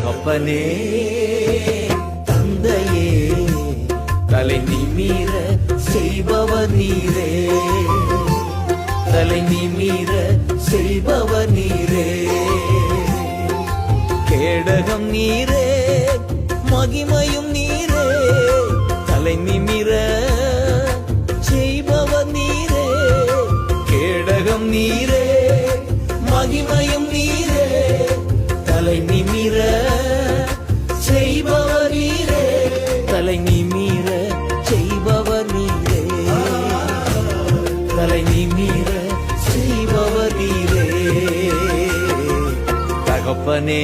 தகப்பனே தந்தையே தலை நிமிர செய்பவர் நீரே, தலை நிமிர செய்பவர் நீரே. கேடகம் நீரே மகிமையும் நீரே, தலை நிமிர செய்பவர் நீரே. கேடகம் நீரே மகிமையும் நீரே, தலை நிமிர செய்பவர் நீரே, தலை நிமிர செய்பவர் நீரே, தலை நிமிர செய்பவர் நீரே. தகப்பனே